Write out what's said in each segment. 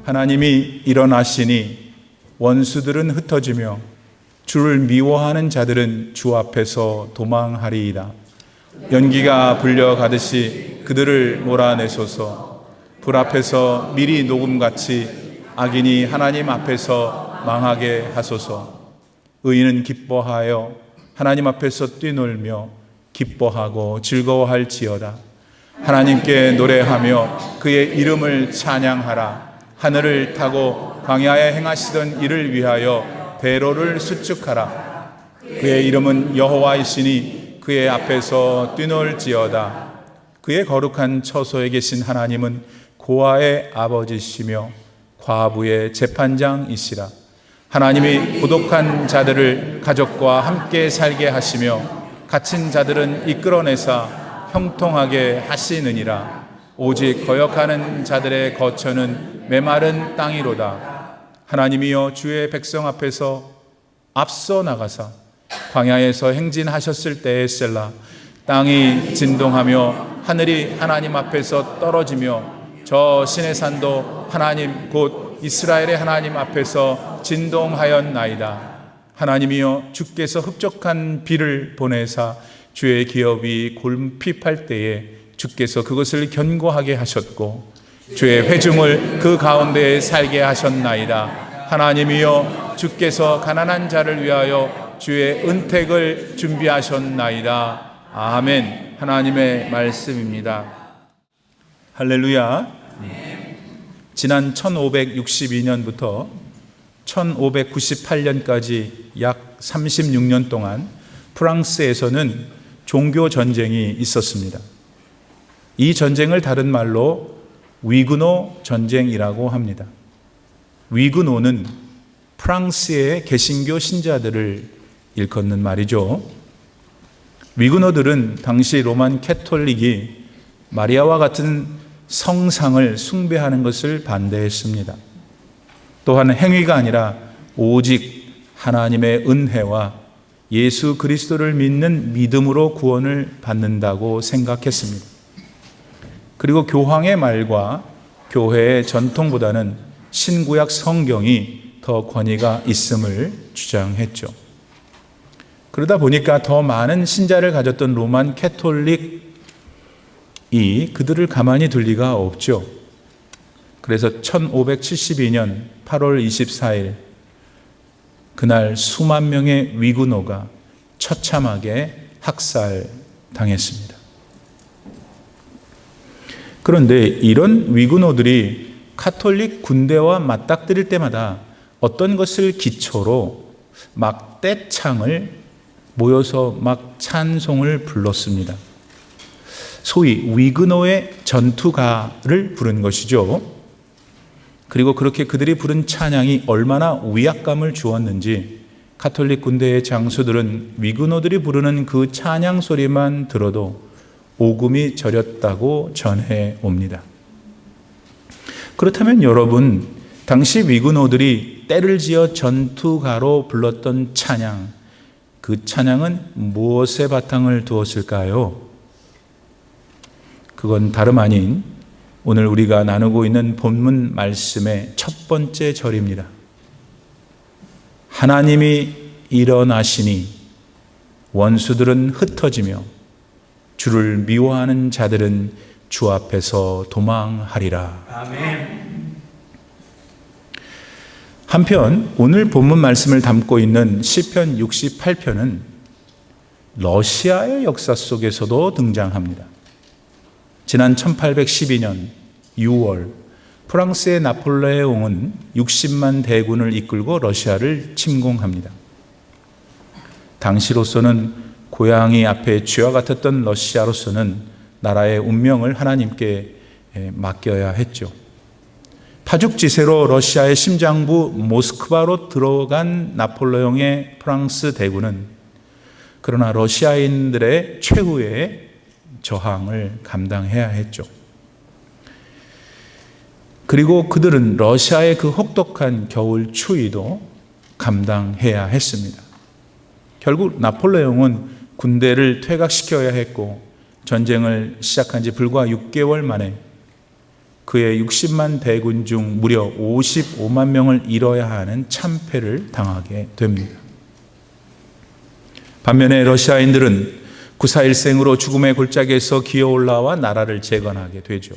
하나님이 일어나시니 원수들은 흩어지며 주를 미워하는 자들은 주 앞에서 도망하리이다. 연기가 불려가듯이 그들을 몰아내소서. 불 앞에서 미리 녹음같이 악인이 하나님 앞에서 망하게 하소서. 의인은 기뻐하여 하나님 앞에서 뛰놀며 기뻐하고 즐거워할지어다. 하나님께 노래하며 그의 이름을 찬양하라. 하늘을 타고 광야에 행하시던 이를 위하여 배로를 수축하라. 그의 이름은 여호와이시니 그의 앞에서 뛰놀지어다. 그의 거룩한 처소에 계신 하나님은 고아의 아버지시며 과부의 재판장이시라. 하나님이 고독한 자들을 가족과 함께 살게 하시며 갇힌 자들은 이끌어내사 형통하게 하시느니라. 오직 거역하는 자들의 거처는 메마른 땅이로다. 하나님이여 주의 백성 앞에서 앞서 나가사 광야에서 행진하셨을 때의 셀라. 땅이 진동하며 하늘이 하나님 앞에서 떨어지며 저 신의 산도 하나님 곧 이스라엘의 하나님 앞에서 진동하였나이다. 하나님이여 주께서 흡족한 비를 보내사 주의 기업이 골핍할 때에 주께서 그것을 견고하게 하셨고 주의 회중을 그 가운데에 살게 하셨나이다. 하나님이여 주께서 가난한 자를 위하여 주의 은택을 준비하셨나이다. 아멘. 하나님의 말씀입니다. 할렐루야. 지난 1562년부터 1598년까지 약 36년 동안 프랑스에서는 종교 전쟁이 있었습니다. 이 전쟁을 다른 말로 위그노 전쟁이라고 합니다. 위그노는 프랑스의 개신교 신자들을 일컫는 말이죠. 위그노들은 당시 로만 캐톨릭이 마리아와 같은 성상을 숭배하는 것을 반대했습니다. 또한 행위가 아니라 오직 하나님의 은혜와 예수 그리스도를 믿는 믿음으로 구원을 받는다고 생각했습니다. 그리고 교황의 말과 교회의 전통보다는 신구약 성경이 더 권위가 있음을 주장했죠. 그러다 보니까 더 많은 신자를 가졌던 로만 캐톨릭이 그들을 가만히 둘 리가 없죠. 그래서 1572년 8월 24일 그날 수만 명의 위그노가 처참하게 학살당했습니다. 그런데 이런 위그노들이 카톨릭 군대와 맞닥뜨릴 때마다 어떤 것을 기초로 막 떼창을 모여서 막 찬송을 불렀습니다. 소위 위그노의 전투가를 부른 것이죠. 그리고 그렇게 그들이 부른 찬양이 얼마나 위압감을 주었는지 카톨릭 군대의 장수들은 위그노들이 부르는 그 찬양 소리만 들어도 오금이 저렸다고 전해 옵니다. 그렇다면 여러분, 당시 위그노들이 때를 지어 전투가로 불렀던 찬양, 그 찬양은 무엇에 바탕을 두었을까요? 그건 다름 아닌 오늘 우리가 나누고 있는 본문 말씀의 첫 번째 절입니다. 하나님이 일어나시니 원수들은 흩어지며 주를 미워하는 자들은 주 앞에서 도망하리라. 아멘. 한편 오늘 본문 말씀을 담고 있는 시편 68편은 러시아의 역사 속에서도 등장합니다. 지난 1812년 6월 프랑스의 나폴레옹은 60만 대군을 이끌고 러시아를 침공합니다. 당시로서는 고양이 앞에 쥐와 같았던 러시아로서는 나라의 운명을 하나님께 맡겨야 했죠. 파죽지세로 러시아의 심장부 모스크바로 들어간 나폴레옹의 프랑스 대군은 그러나 러시아인들의 최후의 저항을 감당해야 했죠. 그리고 그들은 러시아의 그 혹독한 겨울 추위도 감당해야 했습니다. 결국 나폴레옹은 군대를 퇴각시켜야 했고 전쟁을 시작한 지 불과 6개월 만에 그의 60만 대군 중 무려 55만 명을 잃어야 하는 참패를 당하게 됩니다. 반면에 러시아인들은 구사일생으로 죽음의 골짜기에서 기어 올라와 나라를 재건하게 되죠.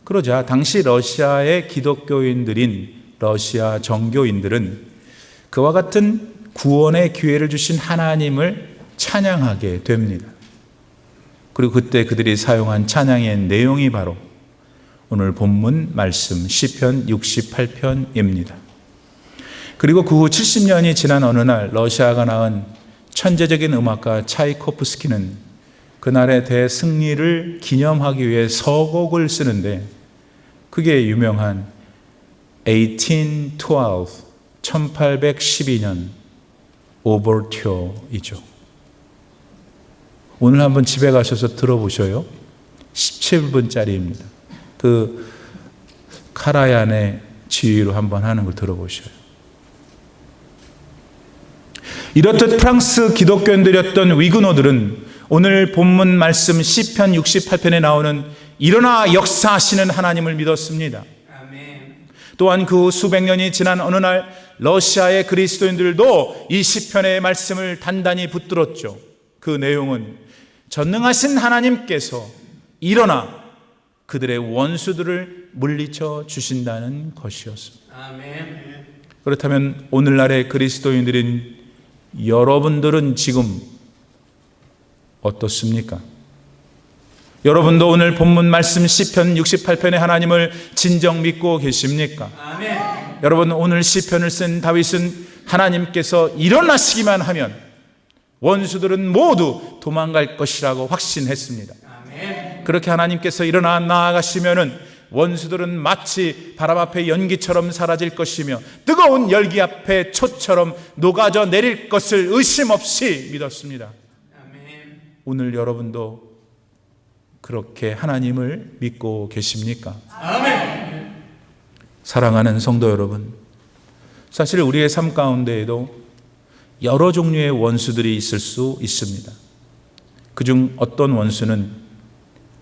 그러자 당시 러시아의 기독교인들인 러시아 정교인들은 그와 같은 구원의 기회를 주신 하나님을 찬양하게 됩니다. 그리고 그때 그들이 사용한 찬양의 내용이 바로 오늘 본문 말씀 시편 68편입니다. 그리고 그 후 70년이 지난 어느 날 러시아가 낳은 천재적인 음악가 차이코프스키는 그날의 대승리를 기념하기 위해 서곡을 쓰는데 그게 유명한 1812년 오버튜어이죠. 오늘 한번 집에 가셔서 들어보셔요. 17분짜리입니다. 그 카라얀의 지휘로 한번 하는 걸 들어보셔요. 이렇듯 프랑스 기독교인들이었던 위그노들은 오늘 본문 말씀 시편 68편에 나오는 일어나 역사하시는 하나님을 믿었습니다. 또한 그 후 수백 년이 지난 어느 날 러시아의 그리스도인들도 이 시편의 말씀을 단단히 붙들었죠. 그 내용은 전능하신 하나님께서 일어나 그들의 원수들을 물리쳐 주신다는 것이었습니다. 그렇다면 오늘날의 그리스도인들인 여러분들은 지금 어떻습니까? 여러분도 오늘 본문 말씀 시편 68편의 하나님을 진정 믿고 계십니까? 아멘. 여러분, 오늘 시편을 쓴 다윗은 하나님께서 일어나시기만 하면 원수들은 모두 도망갈 것이라고 확신했습니다. 아멘. 그렇게 하나님께서 일어나 나아가시면은 원수들은 마치 바람 앞에 연기처럼 사라질 것이며 뜨거운 열기 앞에 초처럼 녹아져 내릴 것을 의심 없이 믿었습니다. 아멘. 오늘 여러분도 그렇게 하나님을 믿고 계십니까? 아멘. 사랑하는 성도 여러분, 사실 우리의 삶 가운데에도 여러 종류의 원수들이 있을 수 있습니다. 그중 어떤 원수는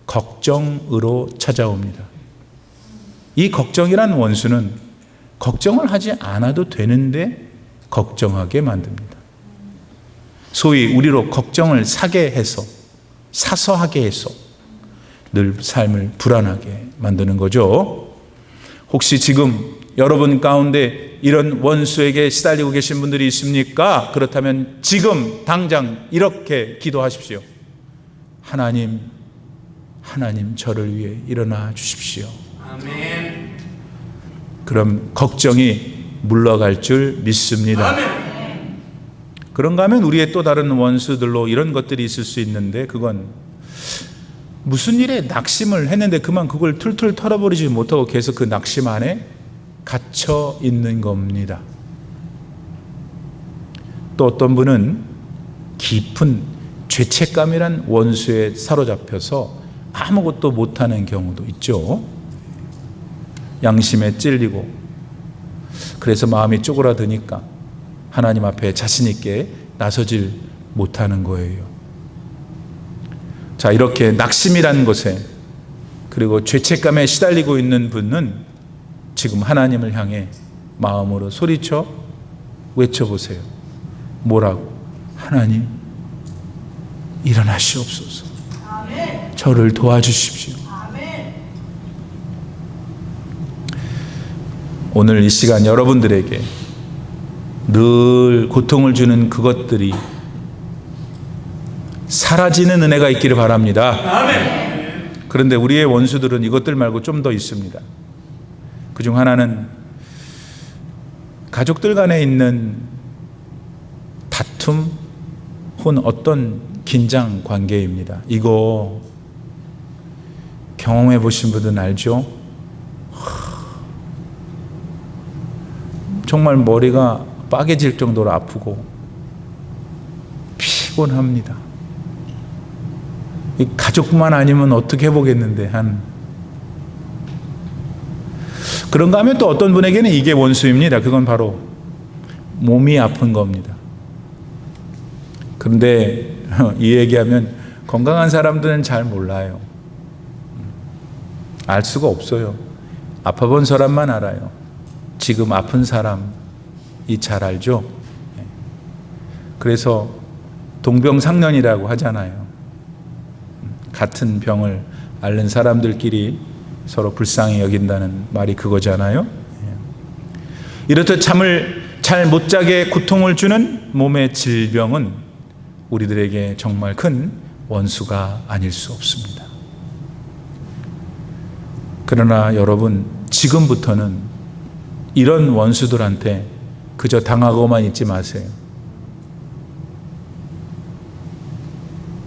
걱정으로 찾아옵니다. 이 걱정이란 원수는 걱정을 하지 않아도 되는데 걱정하게 만듭니다. 소위 우리로 걱정을 사게 해서, 사서 하게 해서 늘 삶을 불안하게 만드는 거죠. 혹시 지금 여러분 가운데 이런 원수에게 시달리고 계신 분들이 있습니까? 그렇다면 지금 당장 이렇게 기도하십시오. 하나님 저를 위해 일어나 주십시오. 아멘. 그럼 걱정이 물러갈 줄 믿습니다. 아멘. 그런가 하면 우리의 또 다른 원수들로 이런 것들이 있을 수 있는데, 그건 무슨 일에 낙심을 했는데 그만 그걸 툴툴 털어버리지 못하고 계속 그 낙심 안에 갇혀 있는 겁니다. 또 어떤 분은 깊은 죄책감이란 원수에 사로잡혀서 아무것도 못하는 경우도 있죠. 양심에 찔리고 그래서 마음이 쪼그라드니까 하나님 앞에 자신 있게 나서질 못하는 거예요. 자, 이렇게 낙심이라는 것에 그리고 죄책감에 시달리고 있는 분은 지금 하나님을 향해 마음으로 소리쳐 외쳐보세요. 뭐라고? 하나님, 일어나시옵소서. 아멘. 저를 도와주십시오. 아멘. 오늘 이 시간 여러분들에게 늘 고통을 주는 그것들이 사라지는 은혜가 있기를 바랍니다. 아멘. 그런데 우리의 원수들은 이것들 말고 좀 더 있습니다. 그중 하나는 가족들 간에 있는 다툼 혹은 어떤 긴장 관계입니다. 이거 경험해 보신 분들은 알죠? 정말 머리가 빠개질 정도로 아프고 피곤합니다. 이 가족만 아니면 어떻게 해보겠는데 그런가 하면 또 어떤 분에게는 이게 원수입니다. 그건 바로 몸이 아픈 겁니다. 그런데 이 얘기하면 건강한 사람들은 잘 몰라요. 알 수가 없어요. 아파본 사람만 알아요. 지금 아픈 사람이 잘 알죠. 그래서 동병상련이라고 하잖아요. 같은 병을 앓는 사람들끼리 서로 불쌍히 여긴다는 말이 그거잖아요. 이렇듯 잠을 잘 못 자게 고통을 주는 몸의 질병은 우리들에게 정말 큰 원수가 아닐 수 없습니다. 그러나 여러분, 지금부터는 이런 원수들한테 그저 당하고만 있지 마세요.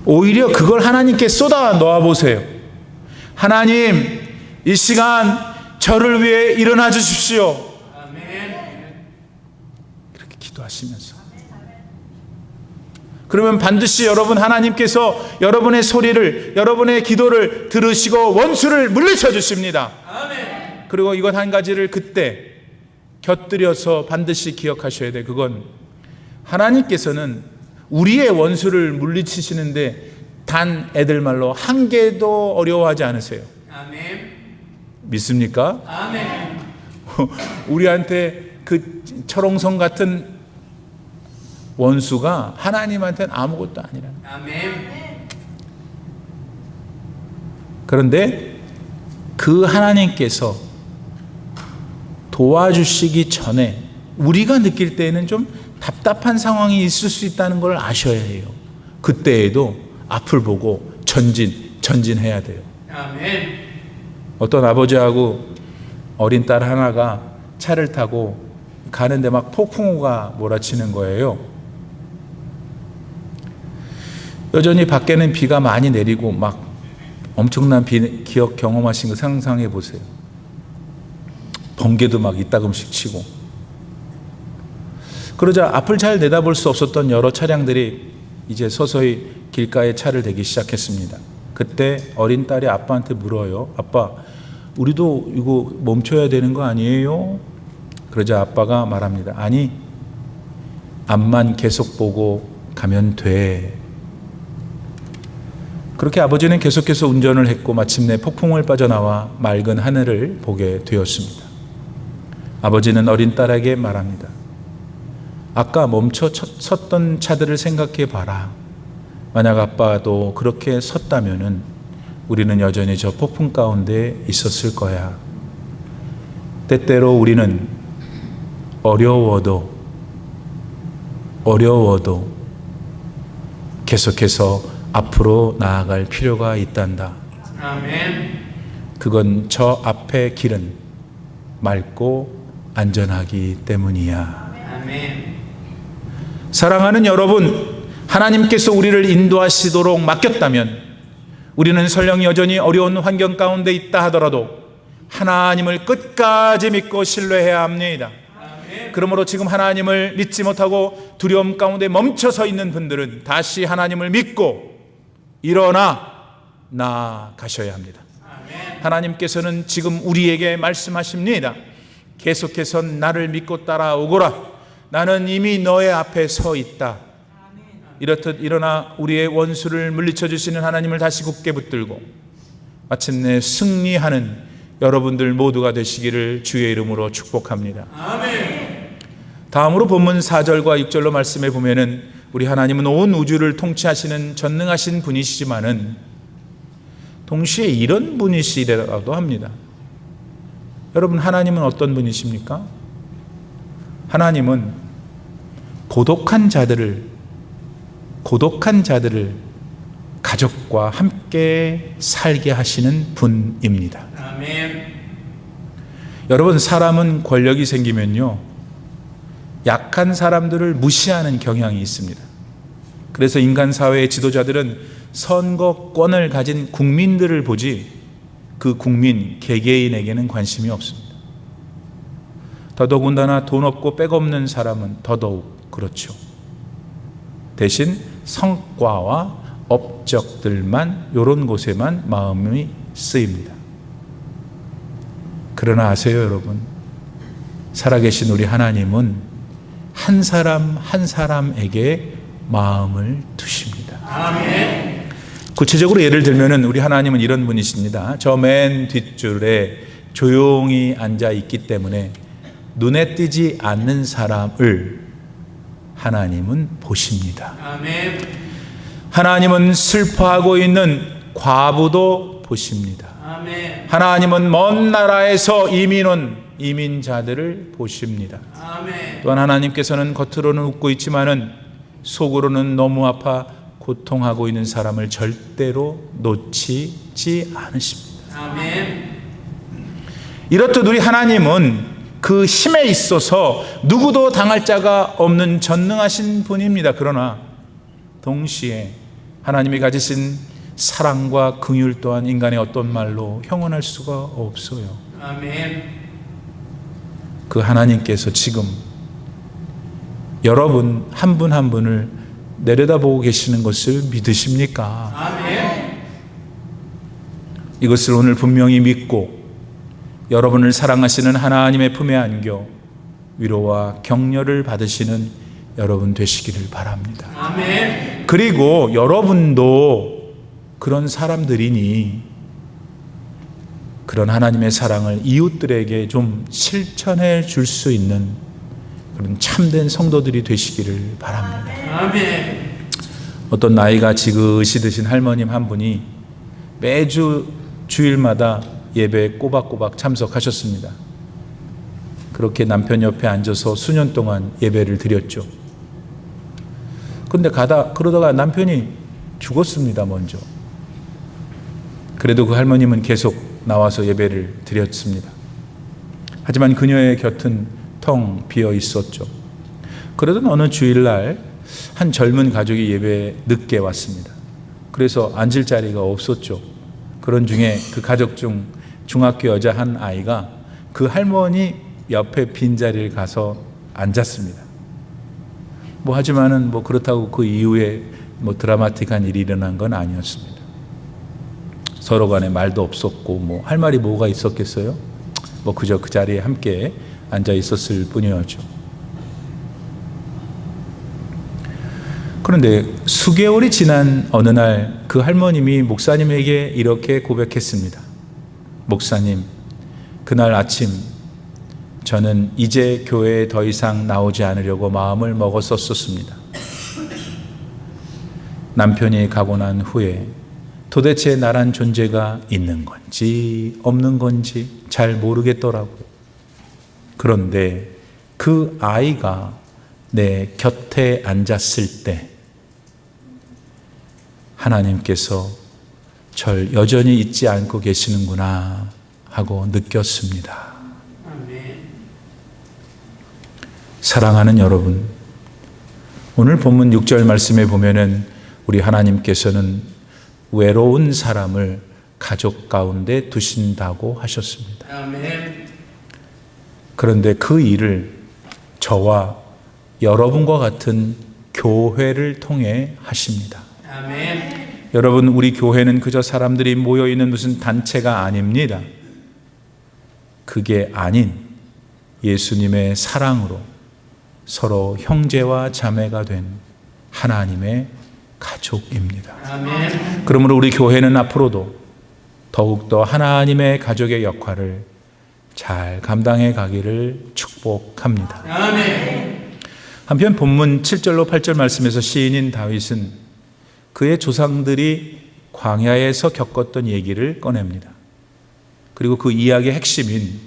오히려 그걸 하나님께 쏟아 놓아 보세요. 하나님, 이 시간 저를 위해 일어나 주십시오. 이렇게 기도하시면서, 그러면 반드시 여러분, 하나님께서 여러분의 소리를, 여러분의 기도를 들으시고 원수를 물리쳐 주십니다. 그리고 이것 한 가지를 그때 곁들여서 반드시 기억하셔야 돼. 그건 하나님께서는 우리의 원수를 물리치시는데 단 애들 말로 한 개도 어려워하지 않으세요. 아멘. 믿습니까? 아멘. 우리한테 그 철옹성 같은 원수가 하나님한테는 아무것도 아니라. 아멘. 그런데 그 하나님께서 도와주시기 전에 우리가 느낄 때에는 좀 답답한 상황이 있을 수 있다는 걸 아셔야 해요. 그때에도 앞을 보고 전진해야 돼요. 아멘. 어떤 아버지하고 어린 딸 하나가 차를 타고 가는데 막 폭풍우가 몰아치는 거예요. 여전히 밖에는 비가 많이 내리고 막 엄청난 기억 경험하신 거 상상해 보세요. 번개도 막 이따금씩 치고. 그러자 앞을 잘 내다볼 수 없었던 여러 차량들이 이제 서서히 길가에 차를 대기 시작했습니다. 그때 어린 딸이 아빠한테 물어요. 아빠, 우리도 이거 멈춰야 되는 거 아니에요? 그러자 아빠가 말합니다. 아니, 앞만 계속 보고 가면 돼. 그렇게 아버지는 계속해서 운전을 했고 마침내 폭풍을 빠져나와 맑은 하늘을 보게 되었습니다. 아버지는 어린 딸에게 말합니다. 아까 멈춰 섰던 차들을 생각해 봐라. 만약 아빠도 그렇게 섰다면은 우리는 여전히 저 폭풍 가운데 있었을 거야. 때때로 우리는 어려워도 계속해서 앞으로 나아갈 필요가 있단다. 아멘. 그건 저 앞의 길은 맑고 안전하기 때문이야. 아멘. 사랑하는 여러분, 하나님께서 우리를 인도하시도록 맡겼다면 우리는 설령 여전히 어려운 환경 가운데 있다 하더라도 하나님을 끝까지 믿고 신뢰해야 합니다. 그러므로 지금 하나님을 믿지 못하고 두려움 가운데 멈춰서 있는 분들은 다시 하나님을 믿고 일어나 나아가셔야 합니다. 하나님께서는 지금 우리에게 말씀하십니다. 계속해서 나를 믿고 따라오거라. 나는 이미 너의 앞에 서 있다. 이렇듯 일어나 우리의 원수를 물리쳐 주시는 하나님을 다시 굳게 붙들고 마침내 승리하는 여러분들 모두가 되시기를 주의 이름으로 축복합니다. 아멘. 다음으로 본문 4절과 6절로 말씀해 보면은 우리 하나님은 온 우주를 통치하시는 전능하신 분이시지만은 동시에 이런 분이시라도 합니다. 여러분, 하나님은 어떤 분이십니까? 하나님은 고독한 자들을 가족과 함께 살게 하시는 분입니다. 아멘. 여러분, 사람은 권력이 생기면요, 약한 사람들을 무시하는 경향이 있습니다. 그래서 인간 사회의 지도자들은 선거권을 가진 국민들을 보지 그 국민 개개인에게는 관심이 없습니다. 더더군다나 돈 없고 백 없는 사람은 더더욱 그렇죠. 대신 성과와 업적들만, 이런 곳에만 마음이 쓰입니다. 그러나 아세요, 여러분? 살아계신 우리 하나님은 한 사람 한 사람에게 마음을 두십니다. 아멘. 구체적으로 예를 들면은 우리 하나님은 이런 분이십니다. 저 맨 뒷줄에 조용히 앉아 있기 때문에 눈에 띄지 않는 사람을 하나님은 보십니다. 아멘. 하나님은 슬퍼하고 있는 과부도 보십니다. 아멘. 하나님은 먼 나라에서 이민 온 이민자들을 보십니다. 아멘. 또한 하나님께서는 겉으로는 웃고 있지만은 속으로는 너무 아파 고통하고 있는 사람을 절대로 놓치지 않으십니다. 아멘. 이렇듯 우리 하나님은 그 힘에 있어서 누구도 당할 자가 없는 전능하신 분입니다. 그러나 동시에 하나님이 가지신 사랑과 긍휼 또한 인간의 어떤 말로 형언할 수가 없어요. 아멘. 그 하나님께서 지금 여러분 한 분 한 분을 내려다보고 계시는 것을 믿으십니까? 아멘. 이것을 오늘 분명히 믿고 여러분을 사랑하시는 하나님의 품에 안겨 위로와 격려를 받으시는 여러분 되시기를 바랍니다. 아멘. 그리고 여러분도 그런 사람들이니 그런 하나님의 사랑을 이웃들에게 좀 실천해 줄 수 있는 그런 참된 성도들이 되시기를 바랍니다. 아멘. 어떤 나이가 지긋이 드신 할머님 한 분이 매주 주일마다 예배에 꼬박꼬박 참석하셨습니다. 그렇게 남편 옆에 앉아서 수년 동안 예배를 드렸죠. 그런데 그러다가 남편이 죽었습니다. 먼저. 그래도 그 할머님은 계속 나와서 예배를 드렸습니다. 하지만 그녀의 곁은 텅 비어 있었죠. 그러던 어느 주일날 한 젊은 가족이 예배에 늦게 왔습니다. 그래서 앉을 자리가 없었죠. 그런 중에 그 가족 중 중학교 여자 한 아이가 그 할머니 옆에 빈자리를 가서 앉았습니다. 하지만은 그렇다고 그 이후에 드라마틱한 일이 일어난 건 아니었습니다. 서로 간에 말도 없었고 할 말이 뭐가 있었겠어요? 그저 그 자리에 함께 앉아 있었을 뿐이었죠. 그런데 수개월이 지난 어느 날 그 할머님이 목사님에게 이렇게 고백했습니다. 목사님, 그날 아침 저는 이제 교회에 더 이상 나오지 않으려고 마음을 먹었었습니다. 남편이 가고 난 후에 도대체 나란 존재가 있는 건지 없는 건지 잘 모르겠더라고요. 그런데 그 아이가 내 곁에 앉았을 때 하나님께서 절 여전히 잊지 않고 계시는구나 하고 느꼈습니다. 아멘. 사랑하는 여러분, 오늘 본문 6절 말씀에 보면은 우리 하나님께서는 외로운 사람을 가족 가운데 두신다고 하셨습니다. 아멘. 그런데 그 일을 저와 여러분과 같은 교회를 통해 하십니다. 아멘. 여러분, 우리 교회는 그저 사람들이 모여있는 무슨 단체가 아닙니다. 그게 아닌 예수님의 사랑으로 서로 형제와 자매가 된 하나님의 가족입니다. 아멘. 그러므로 우리 교회는 앞으로도 더욱더 하나님의 가족의 역할을 잘 감당해 가기를 축복합니다. 아멘. 한편 본문 7절로 8절 말씀에서 시인인 다윗은 그의 조상들이 광야에서 겪었던 얘기를 꺼냅니다. 그리고 그 이야기의 핵심인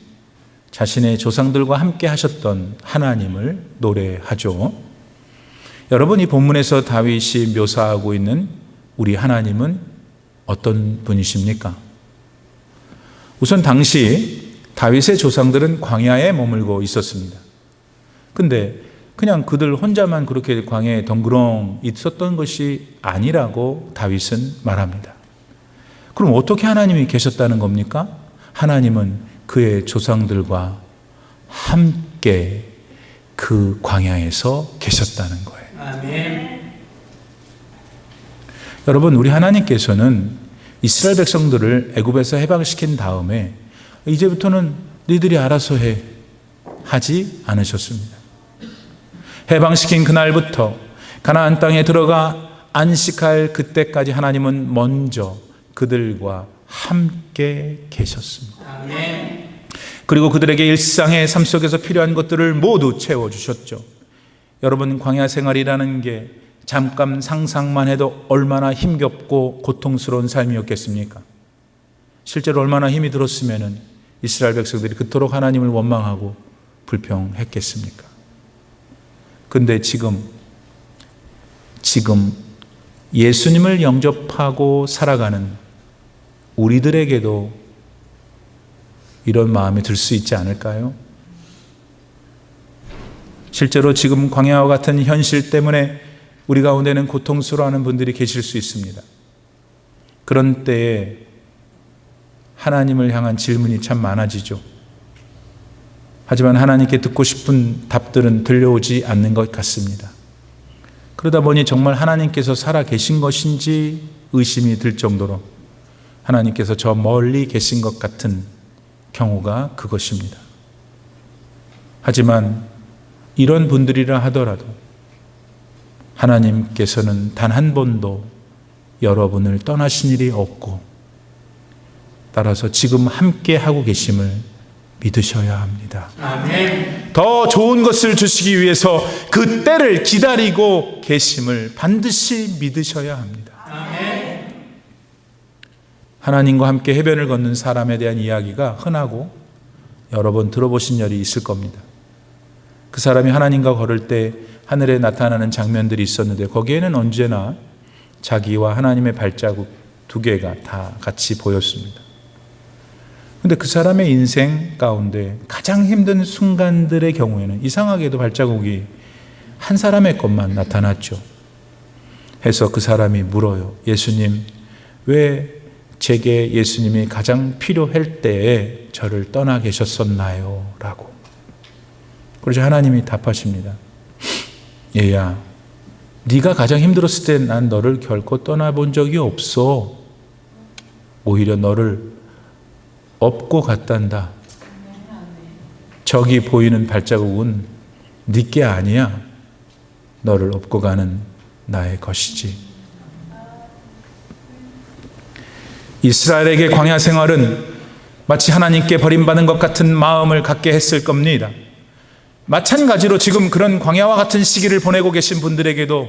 자신의 조상들과 함께 하셨던 하나님을 노래하죠. 여러분, 이 본문에서 다윗이 묘사하고 있는 우리 하나님은 어떤 분이십니까? 우선 당시 다윗의 조상들은 광야에 머물고 있었습니다. 근데 그냥 그들 혼자만 그렇게 광야에 덩그렁 있었던 것이 아니라고 다윗은 말합니다. 그럼 어떻게 하나님이 계셨다는 겁니까? 하나님은 그의 조상들과 함께 그 광야에서 계셨다는 거예요. 아멘. 여러분, 우리 하나님께서는 이스라엘 백성들을 애굽에서 해방시킨 다음에 이제부터는 너희들이 알아서 해 하지 않으셨습니다. 해방시킨 그날부터 가나안 땅에 들어가 안식할 그때까지 하나님은 먼저 그들과 함께 계셨습니다. 아멘. 그리고 그들에게 일상의 삶 속에서 필요한 것들을 모두 채워주셨죠. 여러분, 광야 생활이라는 게 잠깐 상상만 해도 얼마나 힘겹고 고통스러운 삶이었겠습니까? 실제로 얼마나 힘이 들었으면 이스라엘 백성들이 그토록 하나님을 원망하고 불평했겠습니까? 근데 지금 예수님을 영접하고 살아가는 우리들에게도 이런 마음이 들 수 있지 않을까요? 실제로 지금 광야와 같은 현실 때문에 우리 가운데는 고통스러워하는 분들이 계실 수 있습니다. 그런 때에 하나님을 향한 질문이 참 많아지죠. 하지만 하나님께 듣고 싶은 답들은 들려오지 않는 것 같습니다. 그러다 보니 정말 하나님께서 살아 계신 것인지 의심이 들 정도로 하나님께서 저 멀리 계신 것 같은 경우가 그것입니다. 하지만 이런 분들이라 하더라도 하나님께서는 단 한 번도 여러분을 떠나신 일이 없고, 따라서 지금 함께 하고 계심을 믿으셔야 합니다. 아멘. 더 좋은 것을 주시기 위해서 그 때를 기다리고 계심을 반드시 믿으셔야 합니다. 아멘. 하나님과 함께 해변을 걷는 사람에 대한 이야기가 흔하고 여러 번 들어보신 열이 있을 겁니다. 그 사람이 하나님과 걸을 때 하늘에 나타나는 장면들이 있었는데 거기에는 언제나 자기와 하나님의 발자국 두 개가 다 같이 보였습니다. 그런데 그 사람의 인생 가운데 가장 힘든 순간들의 경우에는 이상하게도 발자국이 한 사람의 것만 나타났죠. 해서 그 사람이 물어요. 예수님, 왜 제게 예수님이 가장 필요할 때에 저를 떠나 계셨었나요? 라고. 그러자 하나님이 답하십니다. 얘야, 네가 가장 힘들었을 때 난 너를 결코 떠나본 적이 없어. 오히려 너를 업고 갔단다. 저기 보이는 발자국은 네 게 아니야. 너를 업고 가는 나의 것이지. 이스라엘에게 광야 생활은 마치 하나님께 버림받은 것 같은 마음을 갖게 했을 겁니다. 마찬가지로 지금 그런 광야와 같은 시기를 보내고 계신 분들에게도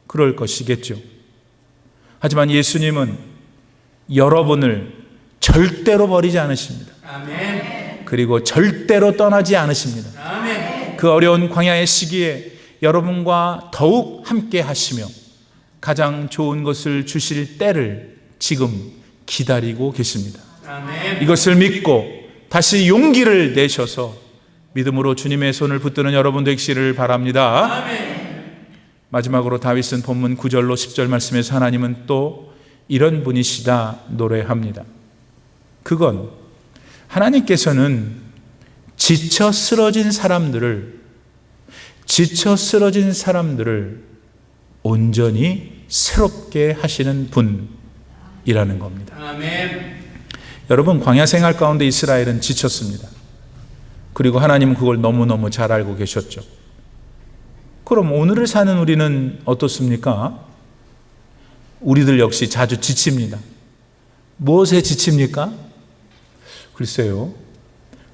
그럴 것이겠죠. 하지만 예수님은 여러분을 절대로 버리지 않으십니다. 아멘. 그리고 절대로 떠나지 않으십니다. 아멘. 그 어려운 광야의 시기에 여러분과 더욱 함께 하시며 가장 좋은 것을 주실 때를 지금 기다리고 계십니다. 아멘. 이것을 믿고 다시 용기를 내셔서 믿음으로 주님의 손을 붙드는 여러분 되시기를 바랍니다. 아멘. 마지막으로 다윗은 본문 9절로 10절 말씀에서 하나님은 또 이런 분이시다 노래합니다. 그건 하나님께서는 지쳐 쓰러진 사람들을 온전히 새롭게 하시는 분이라는 겁니다. 아멘. 여러분, 광야 생활 가운데 이스라엘은 지쳤습니다. 그리고 하나님은 그걸 너무너무 잘 알고 계셨죠. 그럼 오늘을 사는 우리는 어떻습니까? 우리들 역시 자주 지칩니다. 무엇에 지칩니까? 글쎄요,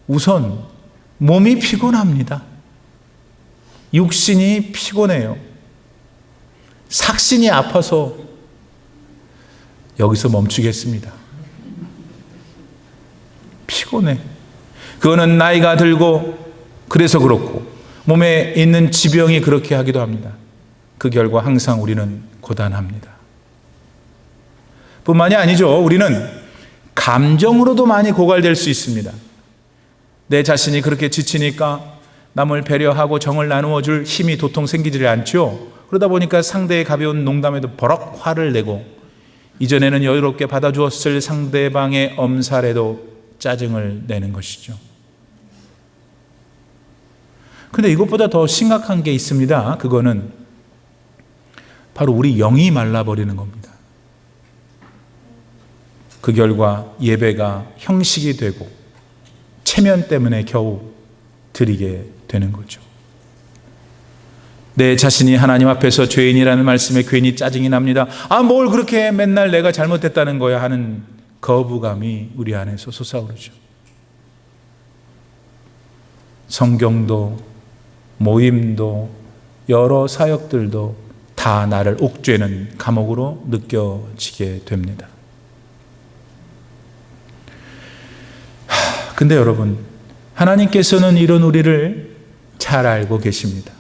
우선 몸이 피곤합니다. 육신이 피곤해요. 삭신이 아파서 여기서 멈추겠습니다. 피곤해. 그거는 나이가 들고 그래서 그렇고 몸에 있는 지병이 그렇게 하기도 합니다. 그 결과 항상 우리는 고단합니다. 뿐만이 아니죠. 우리는 감정으로도 많이 고갈될 수 있습니다. 내 자신이 그렇게 지치니까 남을 배려하고 정을 나누어 줄 힘이 도통 생기질 않죠. 그러다 보니까 상대의 가벼운 농담에도 버럭 화를 내고 이전에는 여유롭게 받아주었을 상대방의 엄살에도 짜증을 내는 것이죠. 근데 이것보다 더 심각한 게 있습니다. 그거는 바로 우리 영이 말라버리는 겁니다. 그 결과 예배가 형식이 되고 체면 때문에 겨우 드리게 되는 거죠. 내 자신이 하나님 앞에서 죄인이라는 말씀에 괜히 짜증이 납니다. 아, 뭘 그렇게 맨날 내가 잘못했다는 거야 하는 거부감이 우리 안에서 솟아오르죠. 성경도 모임도 여러 사역들도 다 나를 옥죄는 감옥으로 느껴지게 됩니다. 근데 여러분, 하나님께서는 이런 우리를 잘 알고 계십니다.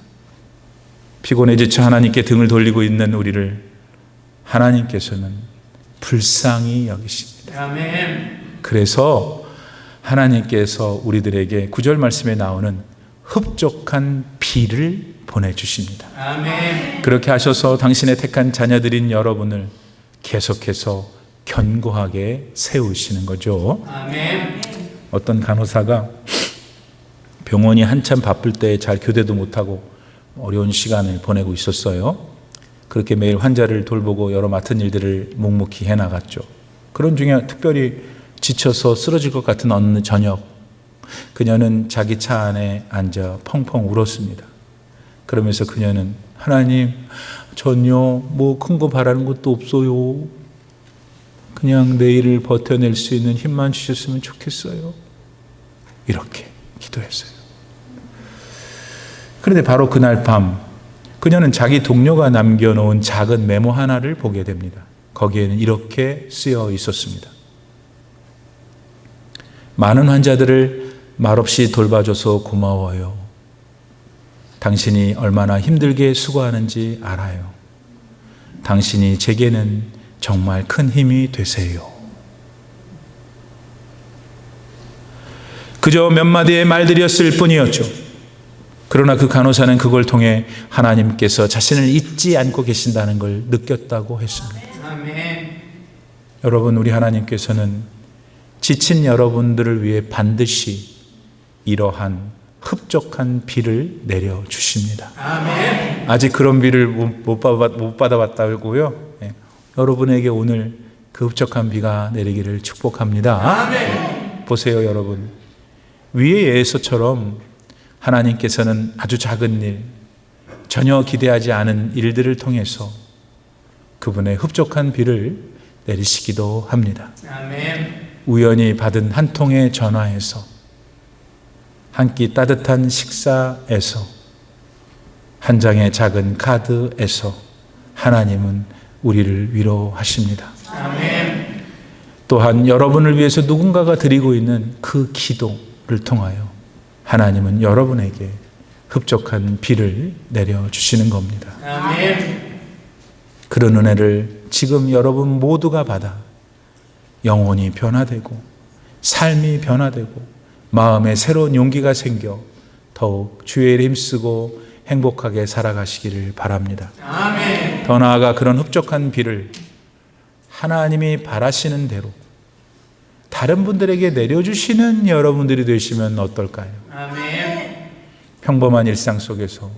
피곤해 지쳐 하나님께 등을 돌리고 있는 우리를 하나님께서는 불쌍히 여기십니다. 아멘. 그래서 하나님께서 우리들에게 9절 말씀에 나오는 흡족한 비를 보내주십니다. 아멘. 그렇게 하셔서 당신의 택한 자녀들인 여러분을 계속해서 견고하게 세우시는 거죠. 아멘. 어떤 간호사가 병원이 한참 바쁠 때 잘 교대도 못하고 어려운 시간을 보내고 있었어요. 그렇게 매일 환자를 돌보고 여러 맡은 일들을 묵묵히 해나갔죠. 그런 중에 특별히 지쳐서 쓰러질 것 같은 어느 저녁, 그녀는 자기 차 안에 앉아 펑펑 울었습니다. 그러면서 그녀는 하나님, 전요 뭐 큰 거 바라는 것도 없어요. 그냥 내일을 버텨낼 수 있는 힘만 주셨으면 좋겠어요. 이렇게 기도했어요. 그런데 바로 그날 밤 그녀는 자기 동료가 남겨놓은 작은 메모 하나를 보게 됩니다. 거기에는 이렇게 쓰여 있었습니다. 많은 환자들을 말없이 돌봐줘서 고마워요. 당신이 얼마나 힘들게 수고하는지 알아요. 당신이 제게는 정말 큰 힘이 되세요. 그저 몇 마디의 말들이었을 뿐이었죠. 그러나 그 간호사는 그걸 통해 하나님께서 자신을 잊지 않고 계신다는 걸 느꼈다고 했습니다. 아멘. 여러분, 우리 하나님께서는 지친 여러분들을 위해 반드시 이러한 흡족한 비를 내려주십니다. 아멘. 아직 그런 비를 못 받아봤다고요? 네. 여러분에게 오늘 그 흡족한 비가 내리기를 축복합니다. 아멘. 보세요, 여러분. 위의 예서처럼 하나님께서는 아주 작은 일, 전혀 기대하지 않은 일들을 통해서 그분의 흡족한 비를 내리시기도 합니다. 아멘. 우연히 받은 한 통의 전화에서, 한 끼 따뜻한 식사에서, 한 장의 작은 카드에서 하나님은 우리를 위로하십니다. 아멘. 또한 여러분을 위해서 누군가가 드리고 있는 그 기도를 통하여 하나님은 여러분에게 흡족한 비를 내려주시는 겁니다. 아멘. 그런 은혜를 지금 여러분 모두가 받아 영혼이 변화되고 삶이 변화되고 마음에 새로운 용기가 생겨 더욱 주의 일 힘쓰고 행복하게 살아가시기를 바랍니다. 아멘. 더 나아가 그런 흡족한 비를 하나님이 바라시는 대로 다른 분들에게 내려주시는 여러분들이 되시면 어떨까요? 아멘. 평범한 일상 속에서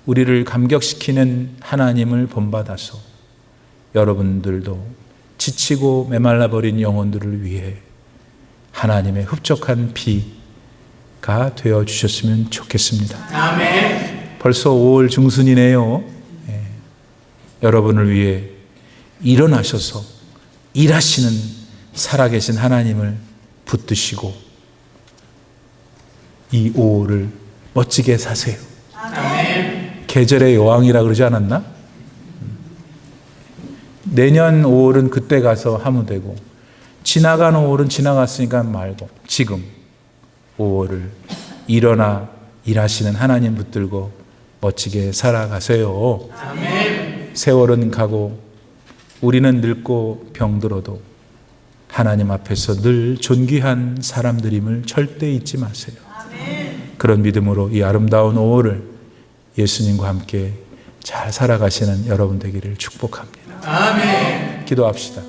우리를 감격시키는 하나님을 본받아서 여러분들도 지치고 메말라버린 영혼들을 위해 하나님의 흡족한 비가 되어주셨으면 좋겠습니다. 아멘. 벌써 5월 중순이네요. 여러분을 위해 일어나셔서 일하시는 살아계신 하나님을 붙드시고 이 5월을 멋지게 사세요. 아멘. 계절의 여왕이라 그러지 않았나? 내년 5월은 그때 가서 하면 되고 지나간 5월은 지나갔으니까 말고 지금 5월을 일어나 일하시는 하나님 붙들고 멋지게 살아가세요. 아멘. 세월은 가고 우리는 늙고 병들어도 하나님 앞에서 늘 존귀한 사람들임을 절대 잊지 마세요. 그런 믿음으로 이 아름다운 5월을 예수님과 함께 잘 살아가시는 여러분 되기를 축복합니다. 아멘. 기도합시다.